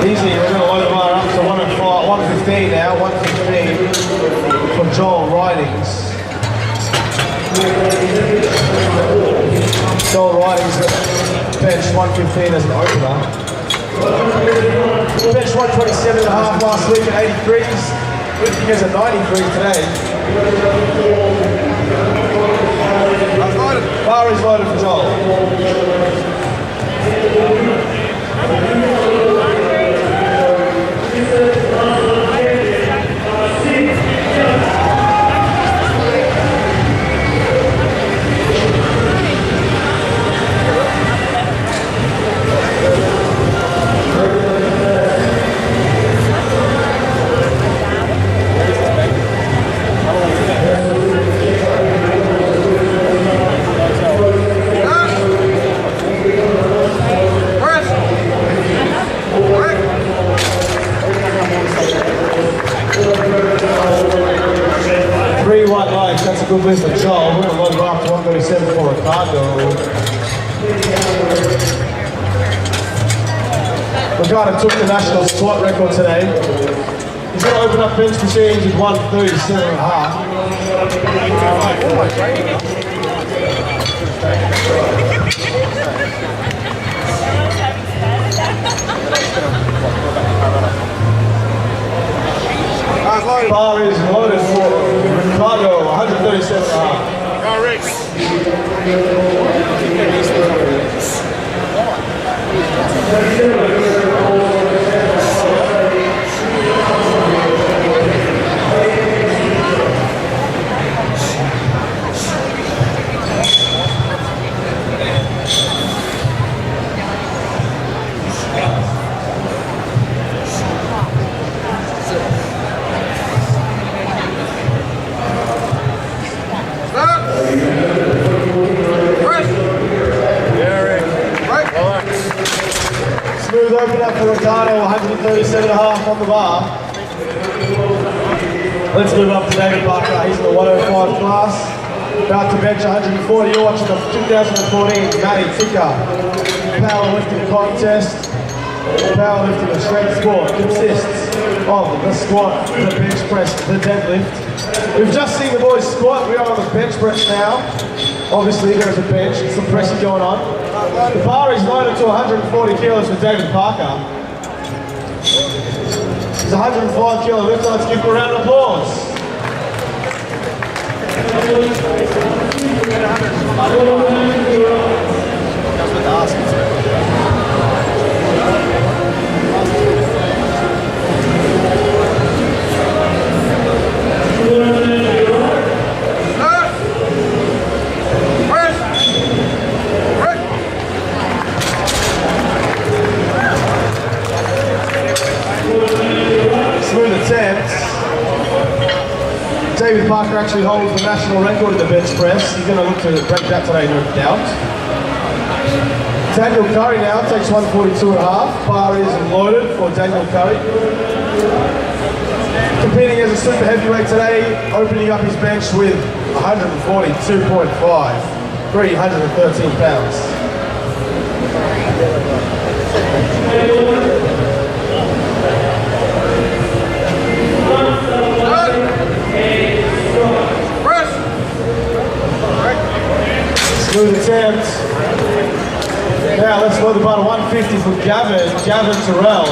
Easy, we're going to load the bar up to 115 now, 115 from Joel Whitings. Joel Whitings bench 115 as an opener. Bench 127.5 last week at 83s. Lifting as a 93 today. Bar is loaded for Joel. That's a good list of Joel. We're going to load it up to 137 for Riccardo. Riccardo took the national squat record today. He's going to open up bench machines with 137.5. Bar is loaded for Riccardo, 137.5. Go Rick! Smooth open up for Riccardo, 137.5 on the bar. Let's move up to David Parker. He's in the 105 class. About to bench 140. You're watching the 2014 Matti Tikka powerlifting contest. Powerlifting and strength sport consists of the squat, the bench press, the deadlift. We've just seen the boys squat. We are on the bench press now. Obviously there is a bench, some pressing going on. The bar is loaded to 140 kilos for David Parker. He's a 105 kilo lifter. Let's give him a round of applause. David Parker actually holds the national record in the bench press. He's going to look to break that today, no doubt. Daniel Curry now takes 142.5. Bar is loaded for Daniel Curry. Competing as a super heavyweight today, opening up his bench with 142.5, 313 pounds. Smooth attempt. Now let's load the bar to 150 for Gavin Turrell.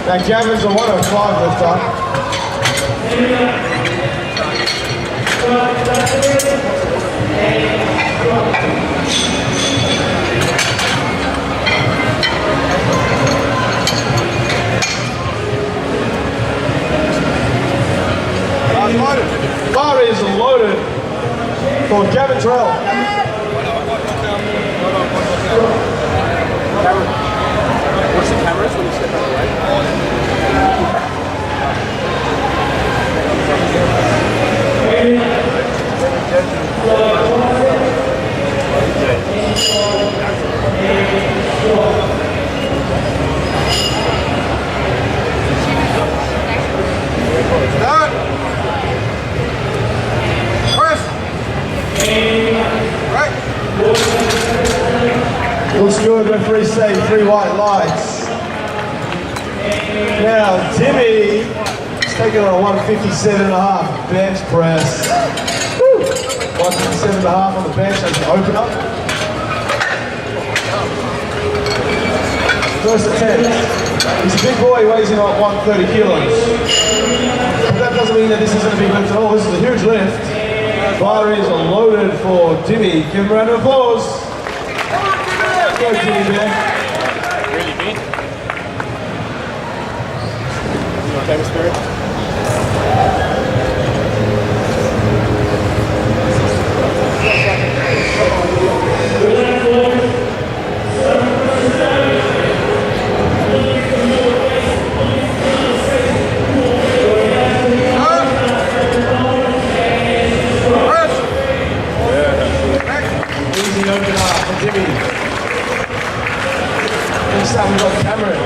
Now Gavin's a 105 lifter. Bar is loaded for Gavin Turrell. Looks good, referee say 3 white lights. Now, Timmy is taking on a 157.5 bench press. 157.5 on the bench as an opener. First attempt. He's a big boy, he weighs in at 130 kilos. But that doesn't mean that this isn't a big lift at all. This is a huge lift. Bar is loaded for Timmy. Give him a round of applause. Go Timmy, man. Really big. Okay, Spirit. Easy opener for Timmy. Next time we've got Cameron.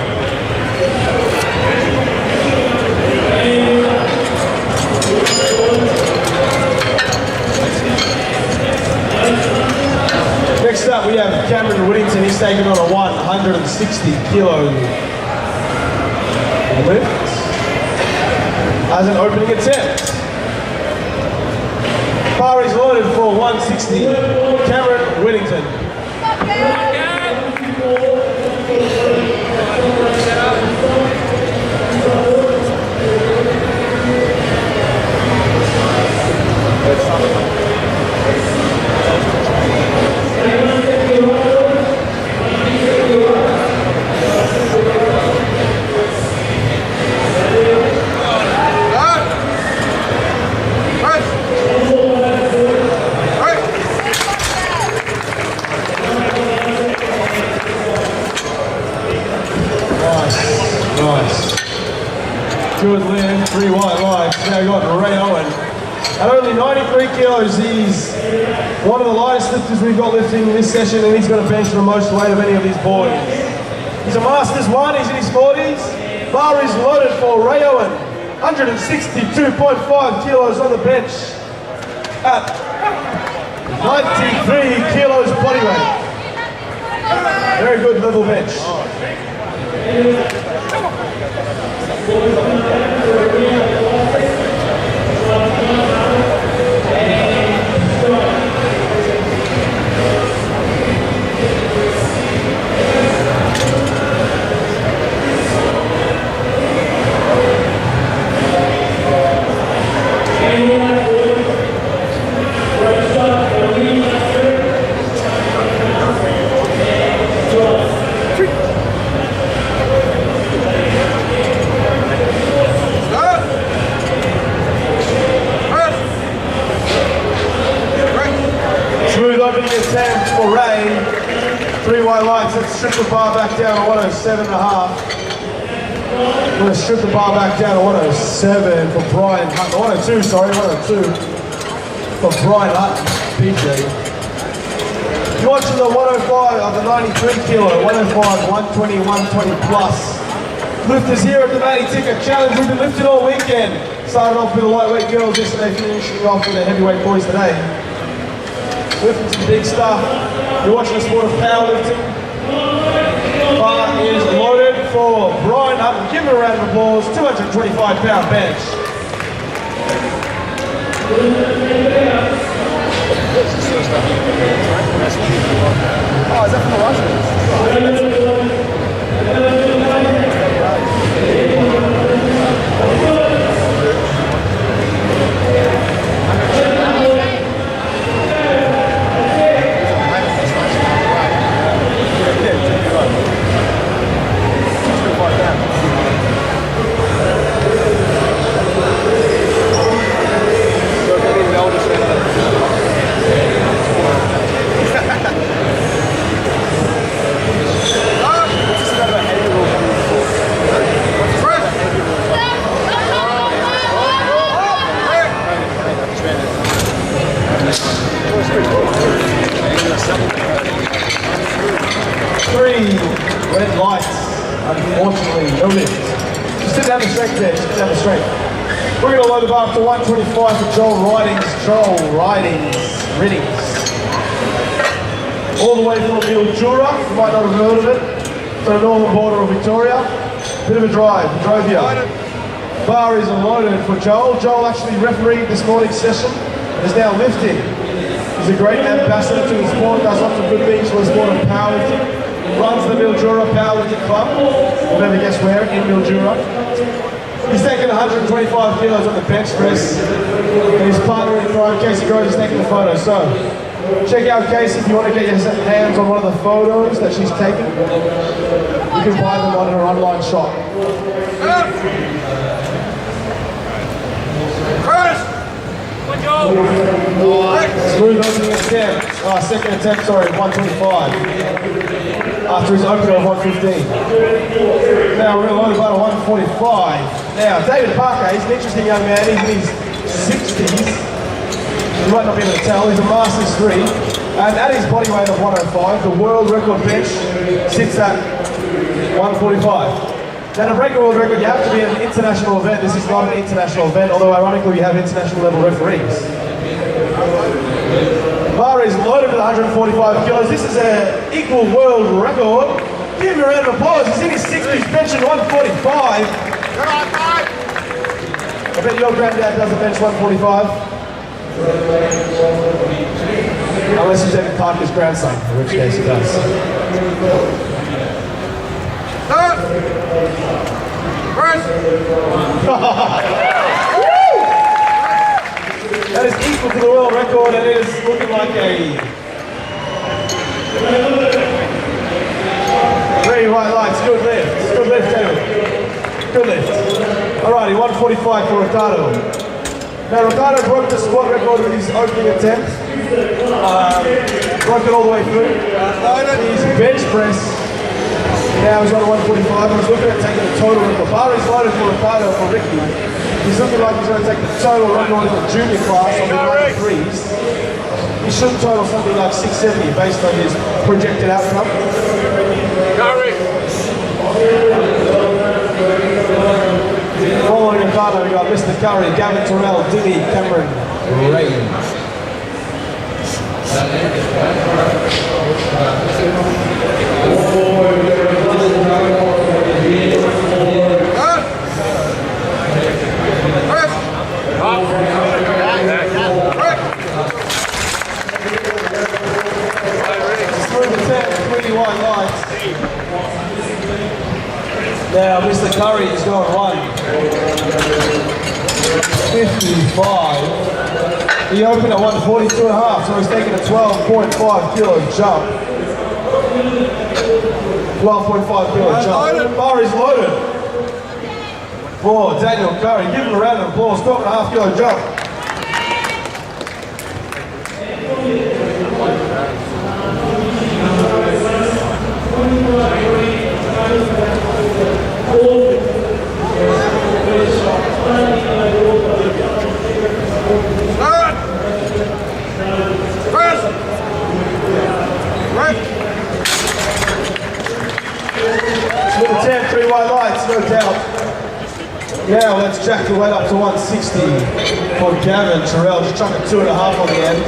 Next up we have Cameron Whittington. He's taking on a 160 kilo lift as an opening attempt. Bar is loaded for 160. Cameron Whittington. Nice. Good lift, 3 white lights. Now we've got Ray Owen. At only 93 kilos, he's one of the lightest lifters we've got lifting this session, and he's going to bench the most weight of any of these boys. He's a Masters 1, he's in his 40s. Bar is loaded for Ray Owen. 162.5 kilos on the bench at 93 kilos body weight. Very good level bench. Smooth opening attempt for Ray. 3 white lights. Let's strip the bar back down to 107.5. We're going to strip the bar back down to 107 for Brian Hutton. 102, sorry, 102 for Brian Hutton, PJ. You're watching the 105 of the 93 kilo, 105, 120, 120 plus. Lifters here at the Tikka Challenge. We've been lifting all weekend. Started off with the lightweight girls yesterday, finishing off with the heavyweight boys today. Lifting some big stuff. You're watching the sport of powerlifting. Bar is loaded for Brian Hutton. Give him a round of applause. 225-pound bench. Oh, is that from the Russians? load the bar up to 125 for Joel Riddings. All the way from Mildura, you might not have heard of it. To the northern border of Victoria. Bit of a drive, he drove here. Bar is loaded for Joel. Joel actually refereed this morning's session and is now lifting. He's a great ambassador to the sport, does lots of good things for the sport of powerlifting. Runs the Mildura Powerlifting Club. You'll never guess where, in Mildura. He's taking 125 kilos on the bench press. And his partner in crime, Casey Groves, is taking the photo. So, check out Casey if you want to get your hands on one of the photos that she's taken. You can buy them on her online shop. Smooth opening attempt. Second attempt, sorry, 125. After his opener of 115. Now we're going to load about a 145. Now, David Parker, he's an interesting young man. He's in his 60s. You might not be able to tell, he's a Masters 3. And at his body weight of 105, the world record bench sits at 145. Now to break a world record, you have to be at an international event. This is not an international event, although ironically we have international level referees. Bar is loaded with 145 kilos. This is an equal world record. Give him a round of applause. He's in his 60s, benching 145. I bet your granddad doesn't bench 145. Unless he's David Parker's grandson, in which case he does. That is equal to the world record, and it is looking like a very white lights. Good lift. Good lift, David. Good lift. Alrighty, 145 for Riccardo. Now Riccardo broke the squat record with his opening attempt. Broke it all the way through. His bench press. Now he's on 145. He's looking at taking the total record. Bar is loaded for Riccardo for Ricky. He's looking like he's going to take the total record in the junior class on the 103s. He should total something like 670 based on his projected outcome. Following Riccardo, we got Mr. Curry, Gavin Turrell, Dimmy, Cameron, Ray. Now, Mr. Curry is going 155. He opened at 142.5, so he's taking a 12.5 kilo jump. 12.5 kilo jump. Bar is loaded for Daniel Curry. Give him a round of applause. 12.5 kilo jump. Smooth attempt, 3 white lights, no doubt. Now let's jack the weight up to 160 for Gavin Turrell. Just chuck a 2.5 on the end.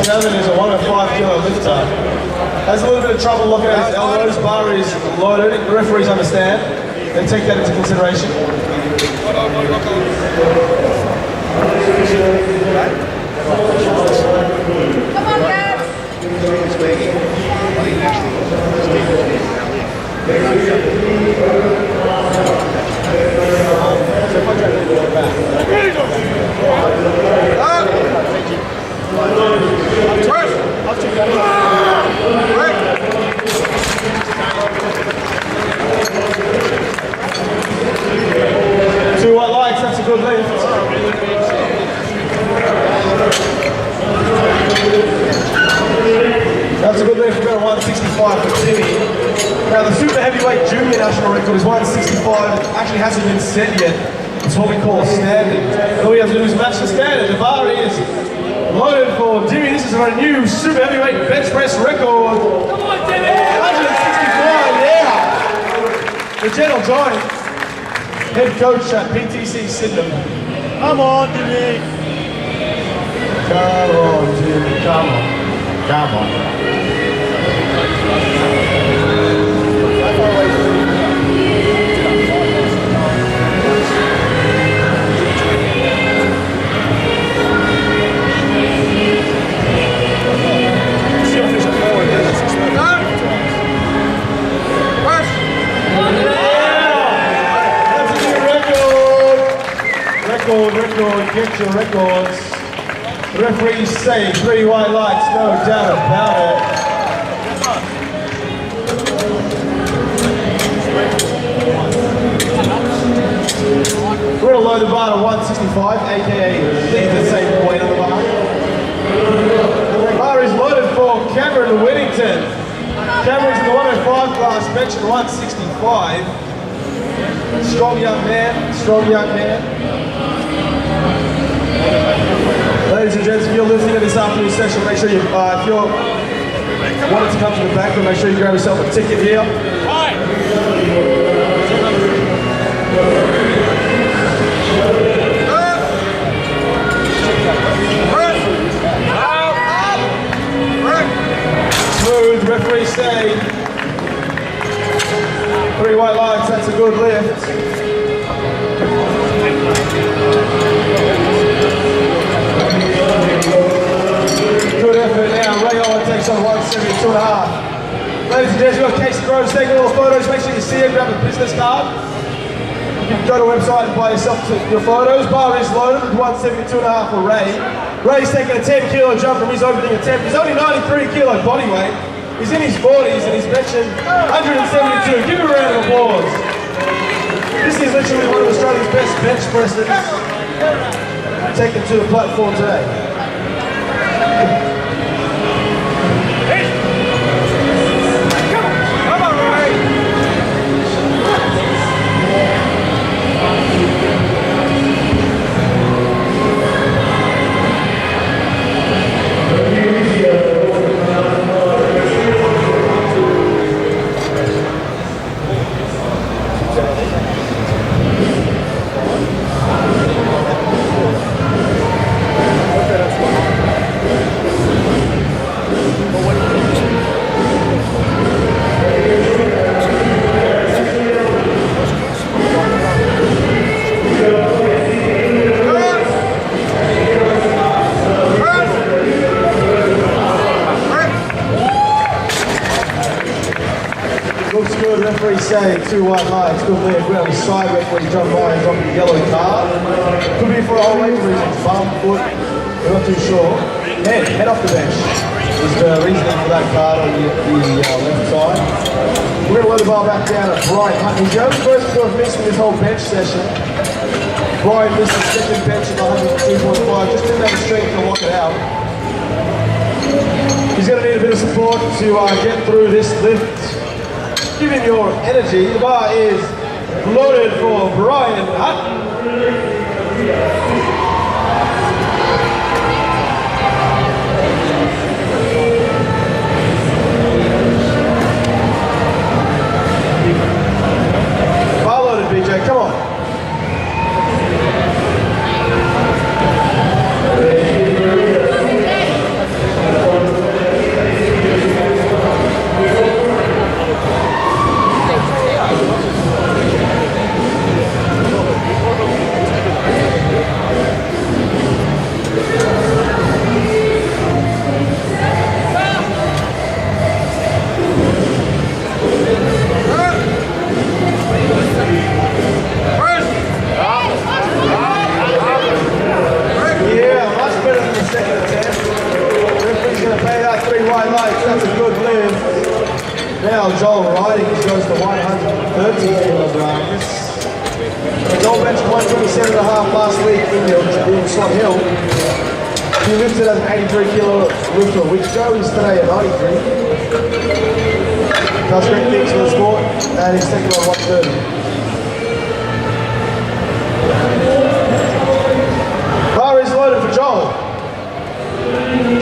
Gavin is a 105 kilo lifter. Has a little bit of trouble looking at his elbows. Bar is loaded. The referees understand. They take that into consideration. Come on, guys. Two white lights, that's a good lift. That's a good lift, we've got a 165 for Timmy. Now the super heavyweight junior national record is 165. It actually hasn't been set yet. It's what we call a standard. All we have to do is match the standard. The bar is loaded for Timmy. This is a new super heavyweight bench press record. Come on, Timmy! 165, yeah! the gentle giant, head coach at PTC Sydenham. Come on, Jimmy. Come on, Jimmy, come on. Come on. Record, get your records. Referees say 3 white lights, no doubt about it. We're gonna load the bar to 165, aka leave the same weight on the bar. The bar is loaded for Cameron Whittington. Cameron's in the 105 class, bench at 165. Strong young man, strong young man. Ladies and gents, if you're listening to this afternoon session, make sure you, if you're wanting to come to the back, then make sure you grab yourself a ticket here. Smooth, referee say 3 white lights, that's a good lift. Good effort now. Ray Owen takes on 172.5. Ladies and gents, you've got Casey Groves taking all the photos. Make sure you see it. Grab a business card. You can go to the website and buy yourself your photos. Bar is loaded with 172.5 for Ray. Ray's taking a 10 kilo jump from his opening attempt. He's only 93 kilo body weight. He's in his 40s and he's benching 172. Give him a round of applause. This is literally one of Australia's best bench pressers taken to the platform today. Saying 2 white lights, good lift. We're on the side referee John Ryan's on the yellow card. Could be for a whole range of reasons. Bum, foot, we're not too sure. Head off the bench is the reasoning for that card on the left side. We're going to let the ball back down at Brian Hutton. He's the only person to have missed in this whole bench session. Brian missed the second bench at 102.5, just didn't have the strength to lock it out. He's going to need a bit of support to get through this lift. Give him your energy. The bar is loaded for Brian Hutton. Bar loaded, BJ, come on. Now Joel Riding goes to 130 kilograms. Joel benched 127.5 last week in Swan Hill. He lifted as an 83 kilo lifter, which Joe is today at 93. Does great things for the sport, and he's taking on 130. Bar is loaded for Joel.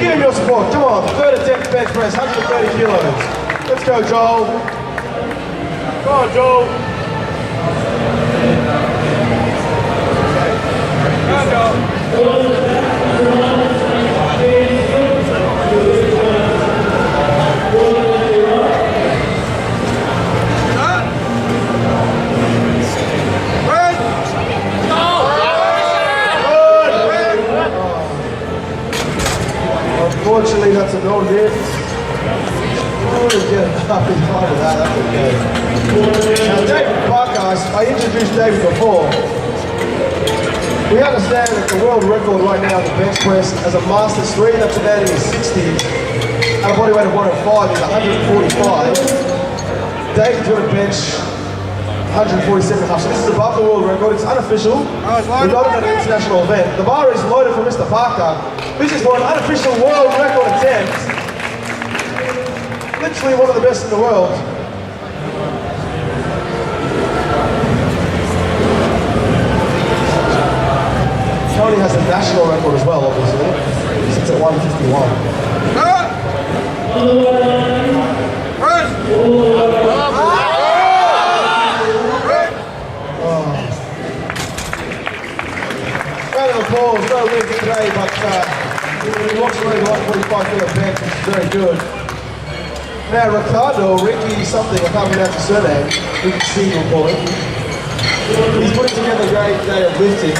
Give him your support, come on. Third attempt bench press, 130 kilos. Let's go, Joel. Come on, Joel. I've been fine with that, that's okay. Now David Parker, I introduced David before. We understand that the world record right now in the bench press as a Masters 3, that's a man in his 60s, at a body weight of 105 is 145. David's going to bench 147.5, so this is above the world record, it's unofficial. We're not at an international event. The bar is loaded for Mr. Parker. This is for an unofficial world record attempt. Literally one of the best in the world. Tony has a national record as well, obviously. He sits at 151. Round of applause, no win today, but he walks away with 145 kilo bench, which is very good. Now Riccardo, Ricky something, I can't pronounce his surname, Ricky C we'll call him. He's putting together a great day of lifting.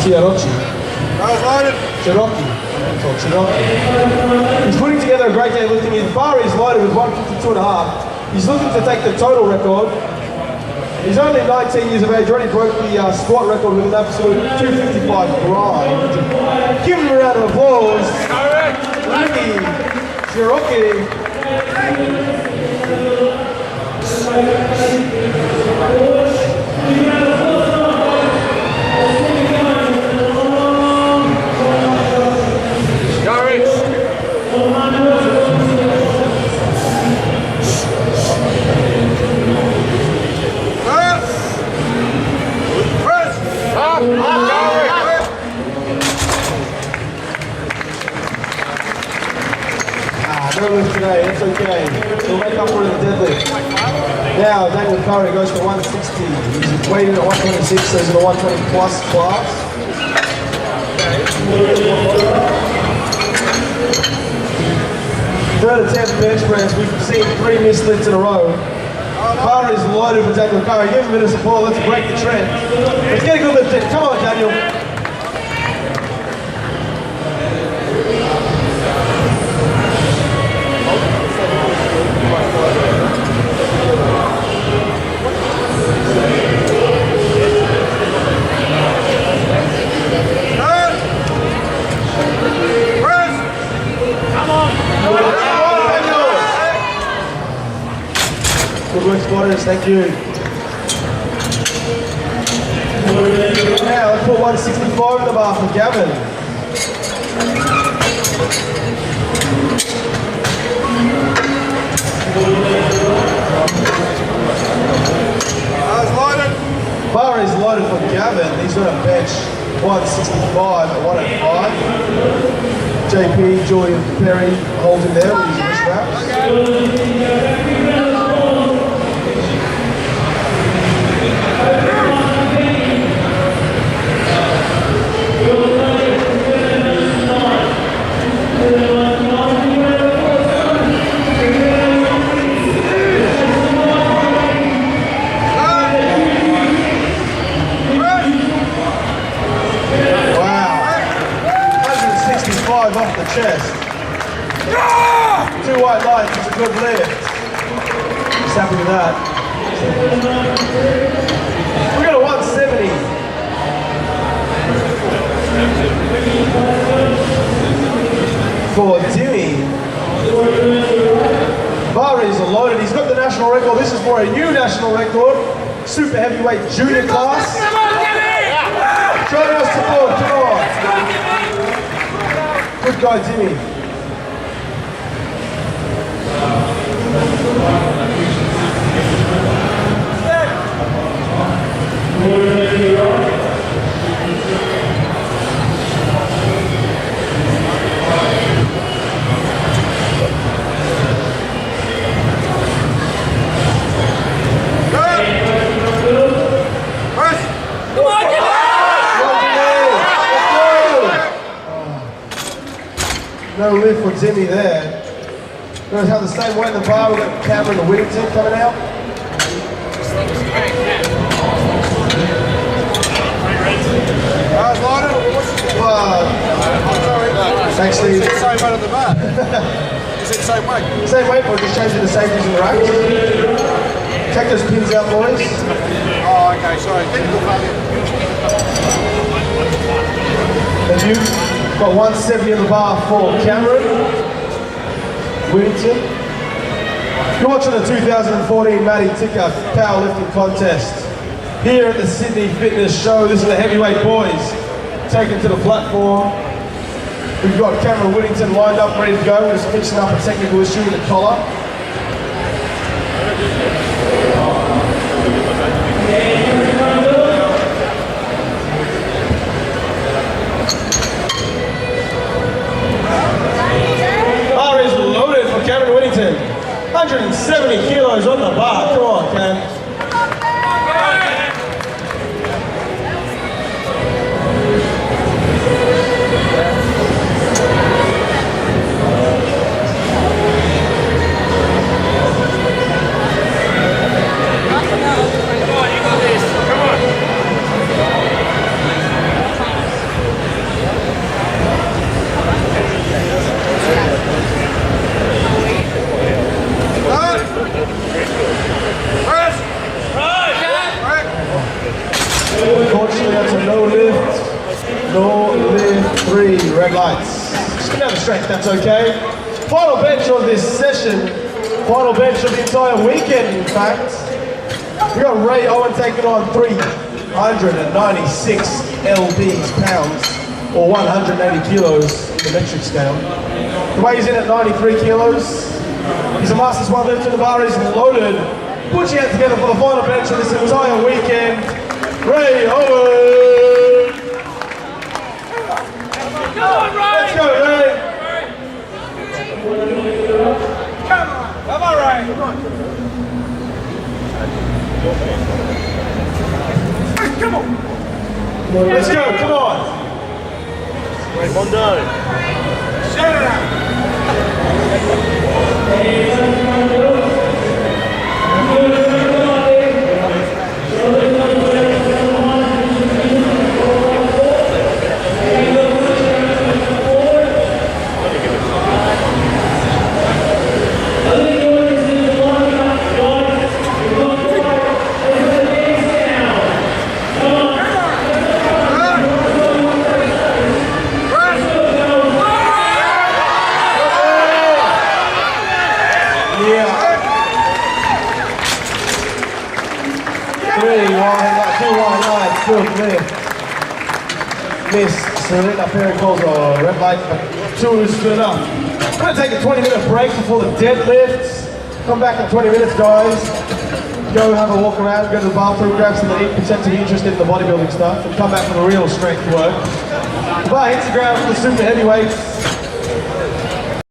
Ciarrocchi. Ciarrocchi. He's putting together a great day of lifting. His bar is loaded with 152.5. He's looking to take the total record. He's only 19 years of age, already broke the squat record with an absolute 255 grind. Give him a round of applause. Ricky Ciarrocchi. No lift today, that's okay. We'll make up for it in the deadlift. Now, Daniel Curry goes to 160. He's weighed in at 126, so he's in a 120 plus class. Third attempt bench press, we've seen 3 missed lifts in a row. Curry is loaded for Daniel Curry. Give him a bit of support, let's break the trend. Let's get a good lift in. Come on, Daniel. Good work, spotters, thank you. Now, let's put 165 in the bar for Gavin. Bar is loaded for Gavin. He's going to bench 165 at 105. JP, Julian Perry holds him there with his wrist wraps. Off the chest. 2 white lines, it's a good lift. Just happy with that. We're going to 170. For Dimmy. Bar is loaded. He's got the national record. This is for a new national record. Super heavyweight junior class. Show us support, come on. Good guy, Timmy. No lift for Timmy there. We're going to have the same weight in the bar. We've got Cameron and Whittington coming out. Actually, the same weight at the bar. Is it the same weight? Same weight, but just changing the safeties and racks. Take those pins out, boys. Oh, okay, sorry. And you've got 170 in the bar for Cameron Whittington. You're watching the 2014 Matti Tikka powerlifting contest here at the Sydney Fitness Show. This is the heavyweight boys taken to the platform. We've got Cameron Whittington lined up, ready to go. We're just fixing up a technical issue with the collar. Bar is loaded for Cameron Whittington. 170 kilos on the bar. Come on, Cam. Unfortunately, that's a no lift 3 red lights. Just gonna have a strength, that's okay. Final bench of this session, final bench of the entire weekend, in fact. We got Owen taking on 396 lbs, pounds, or 180 kilos in the metric scale. The weighs in at 93 kilos. He's a Masters 1 lift, and the bar is loaded. Put your hands together for the final bench of this entire weekend. Owen! Come on, Ray! Let's go, Ray! Come on, Ray! Come on! Let's go, come on! Raimondo. Shut it out! Miss Serena Perry calls a red light, but 2 is good enough. I'm going to take a 20-minute break before the deadlifts. Come back in 20 minutes, guys. Go have a walk around, go to the bathroom, grab something to eat, pretend to be interested in the bodybuilding stuff, and come back for the real strength work. But Instagram for the super heavyweights.